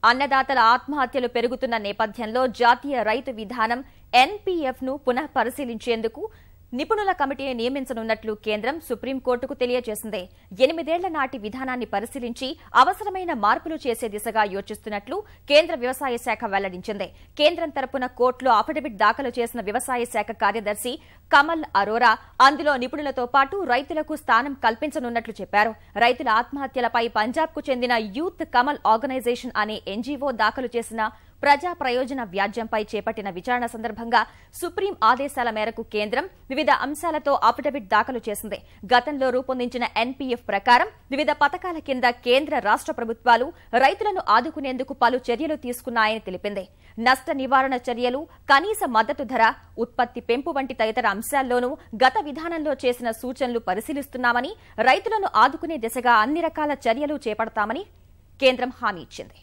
అన్నదాతల ఆత్మహత్యలు పెరుగుతున్న నేపథ్యంలో జాతీయ రైతు విధానం ఎన్పీఎఫ్ ను పునః పరిశీలించేందుకు నిపుణుల కమిటీని నియమించనున్నట్లు కేంద్రం సుప్రీంకోర్టుకు తెలియజేసింది. 8 ఏళ్ల నాటి విధానాన్ని పరిశీలించి అవసరమైన మార్పులు చేసే దిశగా యోచిస్తున్నట్లు కేంద్ర వ్యవసాయ శాఖ వెల్లడించింది. కేంద్రం తరపున కోర్టులో అఫిడవిట్ దాఖలు చేసిన వ్యవసాయ శాఖ కార్యదర్శి కమల్ అరోరా అందులో నిపుణులతో పాటు రైతులకు స్థానం కల్పించనున్నట్లు చెప్పారు. రైతుల ఆత్మహత్యలపై పంజాబ్కు చెందిన యూత్ కమల్ ఆర్గనైజేషన్ అనే ఎన్జీఓ దాఖలు చేసిన ప్రజా ప్రయోజన వ్యాజ్యంపై చేపట్టిన విచారణ సందర్భంగా సుప్రీం ఆదేశాల మేరకు కేంద్రం వివిధ అంశాలతో అఫిడవిట్ దాఖలు చేసింది. గతంలో రూపొందించిన ఎన్పీఎఫ్ ప్రకారం వివిధ పథకాల కింద కేంద్ర రాష్ట్ర ప్రభుత్వాలు రైతులను ఆదుకునేందుకు పలు చర్యలు తీసుకున్నాయని తెలిపింది. నష్ట నివారణ చర్యలు, కనీస మద్దతు ధర, ఉత్పత్తి పెంపు వంటి తదితర అంశాల్లోనూ గత విధానంలో చేసిన సూచనలు పరిశీలిస్తున్నామని, రైతులను ఆదుకునే దిశగా అన్ని రకాల చర్యలు చేపడతామని కేంద్రం హామీ ఇచ్చింది.